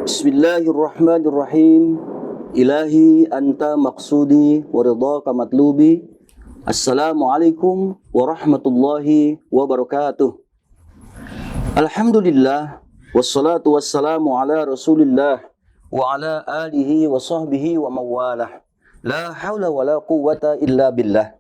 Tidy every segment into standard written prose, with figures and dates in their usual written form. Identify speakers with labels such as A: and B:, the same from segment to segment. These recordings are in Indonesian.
A: Bismillahirrahmanirrahim. Ilahi anta maqsudi wa ridhaka matlubi. Assalamualaikum warahmatullahi wabarakatuh. Alhamdulillah wassalatu wassalamu ala Rasulillah wa ala alihi wa sahbihi wa mawalah. La hawla wa la quwwata illa billah.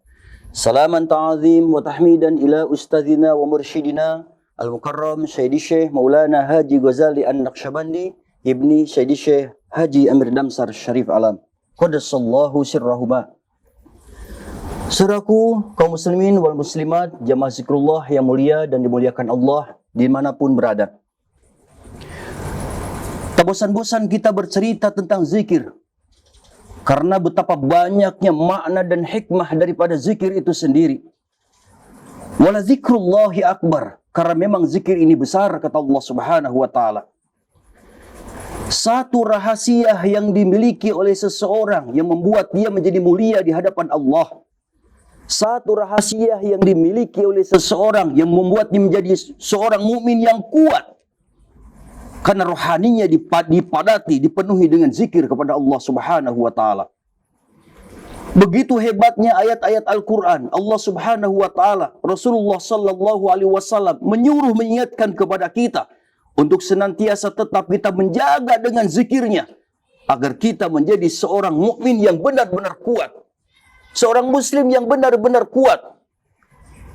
A: Salaman ta'azim wa tahmidan ila ustadzina wa mursyidina al-mukarram Sayyidi Syekh Maulana Haji Ghazali An-Naqsyabandi Ibni Sayyidi Syekh Haji Amir Damsar Syarif Alam Qaddasallahu sirrahuma. Saudaraku kaum muslimin wal muslimat, jamaah zikrullah yang mulia dan dimuliakan Allah dimanapun berada. Tak bosan-bosan kita bercerita tentang zikir, karena betapa banyaknya makna dan hikmah daripada zikir itu sendiri. Wala zikrullahi akbar, karena memang zikir ini besar, kata Allah Subhanahu wa taala. Satu rahasia yang dimiliki oleh seseorang yang membuat dia menjadi mulia di hadapan Allah. Satu rahasia yang dimiliki oleh seseorang yang membuat dia menjadi seorang mukmin yang kuat, karena rohaninya dipadati, dipenuhi dengan zikir kepada Allah Subhanahu wa taala. Begitu hebatnya ayat-ayat Al-Quran, Allah Subhanahu wa taala, Rasulullah sallallahu alaihi wasallam menyuruh, mengingatkan kepada kita untuk senantiasa tetap kita menjaga dengan zikirnya, agar kita menjadi seorang mukmin yang benar-benar kuat, seorang muslim yang benar-benar kuat,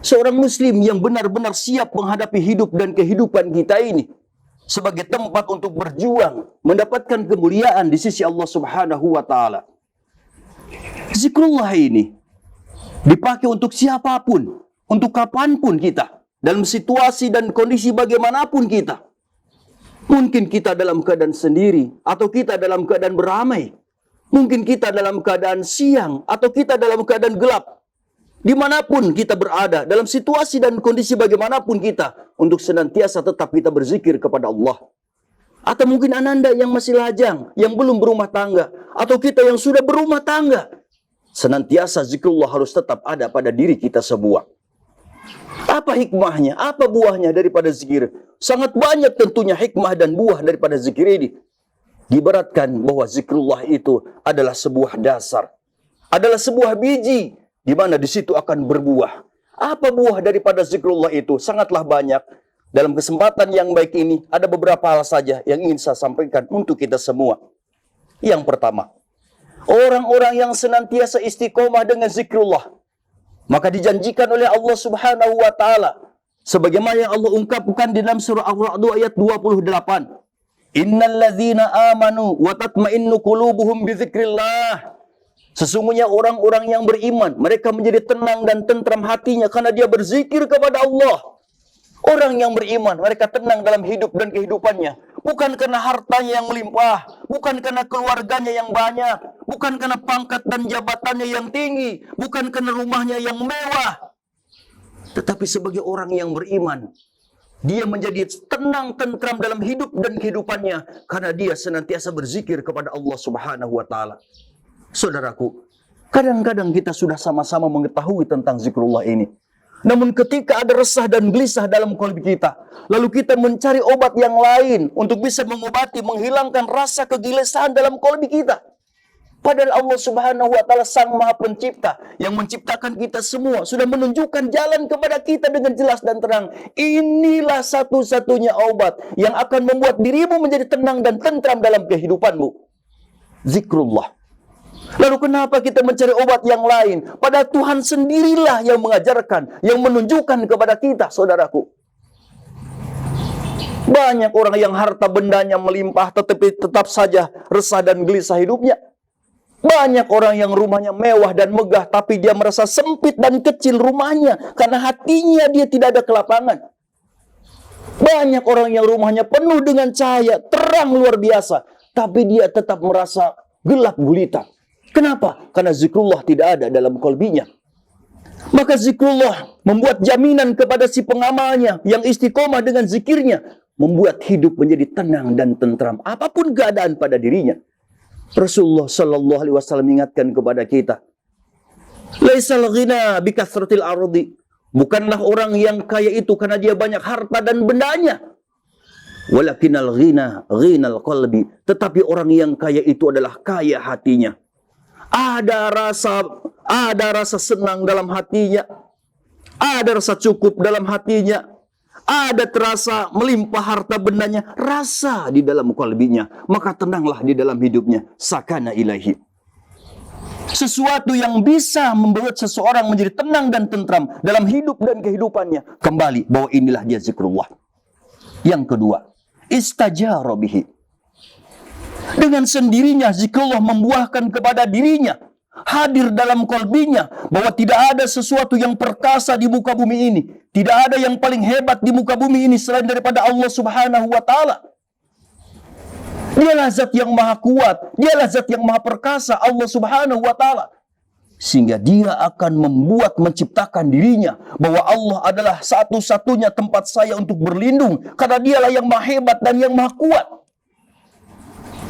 A: seorang muslim yang benar-benar siap menghadapi hidup dan kehidupan kita ini sebagai tempat untuk berjuang, mendapatkan kemuliaan di sisi Allah Subhanahu wa taala. Zikrullah ini dipakai untuk siapapun, untuk kapanpun kita, dalam situasi dan kondisi bagaimanapun kita. Mungkin kita dalam keadaan sendiri, atau kita dalam keadaan beramai. Mungkin kita dalam keadaan siang, atau kita dalam keadaan gelap. Dimanapun kita berada, dalam situasi dan kondisi bagaimanapun kita, untuk senantiasa tetap kita berzikir kepada Allah. Atau mungkin ananda yang masih lajang, yang belum berumah tangga, atau kita yang sudah berumah tangga, senantiasa zikrullah harus tetap ada pada diri kita semua. Apa hikmahnya? Apa buahnya daripada zikir? Sangat banyak tentunya hikmah dan buah daripada zikir ini. Diibaratkan bahwa zikrullah itu adalah sebuah dasar, adalah sebuah biji, di mana di situ akan berbuah. Apa buah daripada zikrullah itu? Sangatlah banyak. Dalam kesempatan yang baik ini, ada beberapa hal saja yang ingin saya sampaikan untuk kita semua. Yang pertama, orang-orang yang senantiasa istiqomah dengan zikrullah, maka dijanjikan oleh Allah Subhanahu wa taala, sebagaimana yang Allah ungkapkan di dalam surah Al-Ra'd ayat 28. Innalladzina amanu wa tatma'innu qulubuhum bizikrillah. Sesungguhnya orang-orang yang beriman, mereka menjadi tenang dan tentram hatinya karena dia berzikir kepada Allah. Orang yang beriman, mereka tenang dalam hidup dan kehidupannya. Bukan karena hartanya yang melimpah, bukan karena keluarganya yang banyak, bukan karena pangkat dan jabatannya yang tinggi, bukan karena rumahnya yang mewah. Tetapi sebagai orang yang beriman, dia menjadi tenang, tentram dalam hidup dan kehidupannya karena dia senantiasa berzikir kepada Allah Subhanahu wa taala. Saudaraku, kadang-kadang kita sudah sama-sama mengetahui tentang zikrullah ini. Namun ketika ada resah dan gelisah dalam kalbu kita, lalu kita mencari obat yang lain untuk bisa mengobati, menghilangkan rasa kegelisahan dalam kalbu kita. Padahal Allah Subhanahu wa taala Sang Maha Pencipta yang menciptakan kita semua sudah menunjukkan jalan kepada kita dengan jelas dan terang. Inilah satu-satunya obat yang akan membuat dirimu menjadi tenang dan tentram dalam kehidupanmu. Zikrullah. Lalu kenapa kita mencari obat yang lain? Padahal Tuhan sendirilah yang mengajarkan, yang menunjukkan kepada kita, saudaraku. Banyak orang yang harta bendanya melimpah, tetapi tetap saja resah dan gelisah hidupnya. Banyak orang yang rumahnya mewah dan megah, tapi dia merasa sempit dan kecil rumahnya, karena hatinya dia tidak ada kelapangan. Banyak orang yang rumahnya penuh dengan cahaya, terang luar biasa, tapi dia tetap merasa gelap gulita. Kenapa? Karena zikrullah tidak ada dalam qalbinya. Maka zikrullah membuat jaminan kepada si pengamalnya yang istiqomah dengan zikirnya, membuat hidup menjadi tenang dan tentram apapun keadaan pada dirinya. Rasulullah sallallahu alaihi wasallam mengingatkan kepada kita, laisal ghina bikasratil ardi. Bukanlah orang yang kaya itu karena dia banyak harta dan bendanya. Walakinal ghina ghinal qalbi. Tetapi orang yang kaya itu adalah kaya hatinya. Ada rasa senang dalam hatinya. Ada rasa cukup dalam hatinya. Ada terasa melimpah harta bendanya. Rasa di dalam qalbinya. Maka tenanglah di dalam hidupnya. Sakana ilahi. Sesuatu yang bisa membuat seseorang menjadi tenang dan tentram dalam hidup dan kehidupannya. Kembali bahwa inilah dia zikrullah. Yang kedua, istajara bihi. Dengan sendirinya zikrullah membuahkan kepada dirinya, hadir dalam qalbinya, bahwa tidak ada sesuatu yang perkasa di muka bumi ini, tidak ada yang paling hebat di muka bumi ini selain daripada Allah Subhanahu wa taala. Dialah zat yang maha kuat, dialah zat yang maha perkasa, Allah Subhanahu wa taala. Sehingga dia akan menciptakan dirinya bahwa Allah adalah satu-satunya tempat saya untuk berlindung, karena dialah yang maha hebat dan yang maha kuat.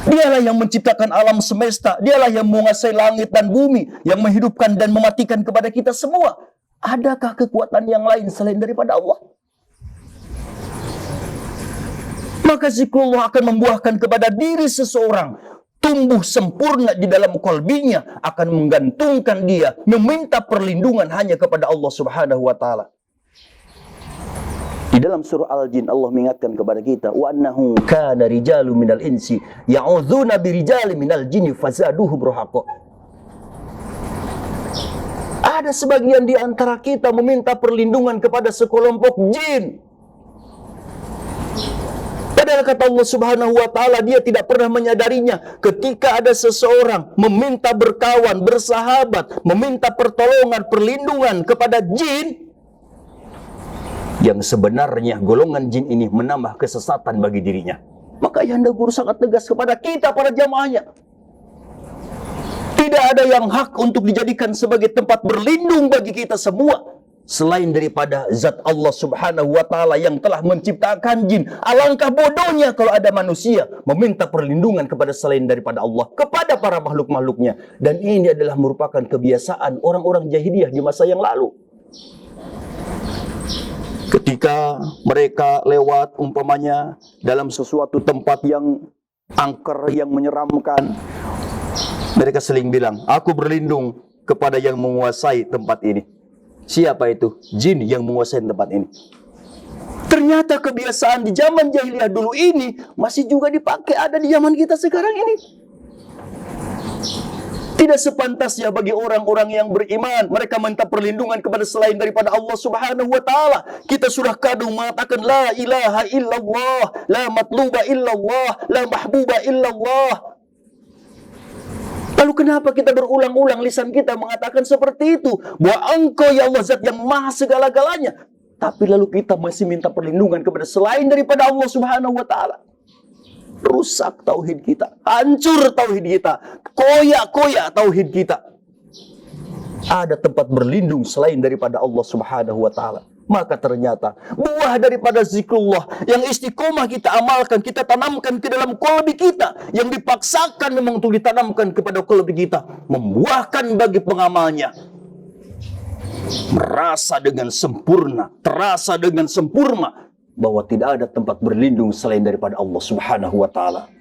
A: Dialah yang menciptakan alam semesta, dialah yang menguasai langit dan bumi, yang menghidupkan dan mematikan kepada kita semua. Adakah kekuatan yang lain selain daripada Allah? Maka zikrullah akan membuahkan kepada diri seseorang tumbuh sempurna di dalam qalbinya, akan menggantungkan dia meminta perlindungan hanya kepada Allah Subhanahu wa taala. Di dalam surah Al-Jin Allah mengingatkan kepada kita, wa annahu kana rijalu minal insi ya'udzuna birijali minal jinni fazaduhum rahaqa. Ada sebagian di antara kita meminta perlindungan kepada sekelompok jin. Padahal kata Allah Subhanahu wa taala, dia tidak pernah menyadarinya ketika ada seseorang meminta berkawan, bersahabat, meminta pertolongan, perlindungan kepada jin, yang sebenarnya golongan jin ini menambah kesesatan bagi dirinya. Maka Ayahanda Guru sangat tegas kepada kita para jamaahnya. Tidak ada yang hak untuk dijadikan sebagai tempat berlindung bagi kita semua selain daripada zat Allah Subhanahu wa taala yang telah menciptakan jin. Alangkah bodohnya kalau ada manusia meminta perlindungan kepada selain daripada Allah, kepada para makhluk-makhluknya. Dan ini adalah merupakan kebiasaan orang-orang jahiliyah di masa yang lalu. Ketika mereka lewat umpamanya dalam sesuatu tempat yang angker, yang menyeramkan, mereka seling bilang, aku berlindung kepada yang menguasai tempat ini. Siapa itu? Jin yang menguasai tempat ini. Ternyata kebiasaan di zaman jahiliyah dulu ini masih juga dipakai ada di zaman kita sekarang ini. Tidak sepantasnya bagi orang-orang yang beriman mereka minta perlindungan kepada selain daripada Allah Subhanahu wa taala. Kita sudah kadung mengatakan la ilaha illallah, la matluba illallah, la mahbuba illallah. Lalu kenapa kita berulang-ulang lisan kita mengatakan seperti itu? Bahwa Engkau ya Allah zat yang maha segala-galanya. Tapi lalu kita masih minta perlindungan kepada selain daripada Allah Subhanahu wa taala. Rusak tauhid kita, hancur tauhid kita, koyak-koyak tauhid kita. Ada tempat berlindung selain daripada Allah Subhanahu wa taala. Maka ternyata buah daripada zikrullah yang istiqomah kita amalkan, kita tanamkan ke dalam qalbi kita, yang dipaksakan memang untuk ditanamkan kepada qalbi kita, membuahkan bagi pengamalnya merasa dengan sempurna, terasa dengan sempurna bahwa tidak ada tempat berlindung selain daripada Allah Subhanahu wa taala.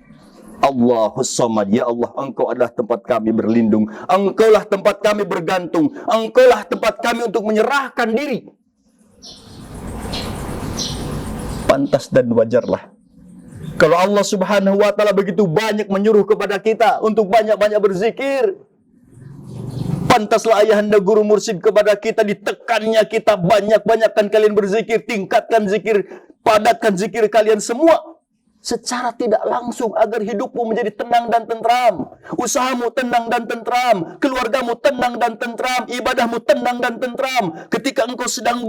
A: Allahus Samad, ya Allah, Engkau adalah tempat kami berlindung, Engkaulah tempat kami bergantung, Engkaulah tempat kami untuk menyerahkan diri. Pantas dan wajarlah kalau Allah Subhanahu wa taala begitu banyak menyuruh kepada kita untuk banyak-banyak berzikir. Pantaslah Ayahanda Guru Mursyid kepada kita, ditekannya kita banyak-banyakkan kalian berzikir, tingkatkan zikir, padatkan zikir kalian semua secara tidak langsung agar hidupmu menjadi tenang dan tentram, usahamu tenang dan tentram, keluargamu tenang dan tentram, ibadahmu tenang dan tentram, ketika engkau sedang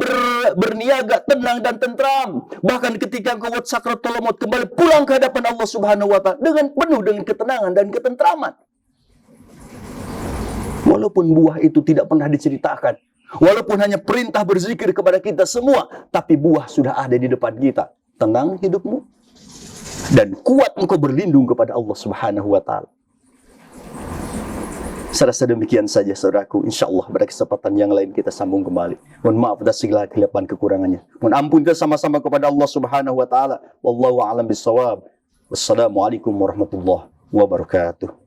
A: berniaga tenang dan tentram, bahkan ketika engkau sakratul maut kembali pulang ke hadapan Allah Subhanahu wa taala dengan penuh dengan ketenangan dan ketentraman. Walaupun buah itu tidak pernah diceritakan, walaupun hanya perintah berzikir kepada kita semua, tapi buah sudah ada di depan kita. Tenang hidupmu dan kuat engkau berlindung kepada Allah Subhanahu wa taala. Saya rasa demikian saja saudaraku. InsyaAllah pada kesempatan yang lain kita sambung kembali. Mohon maaf atas segala kelebihan kekurangannya. Mohon ampun kita sama-sama kepada Allah Subhanahu wa taala. Wallahu a'lam bissawab. Wassalamualaikum warahmatullahi wabarakatuh.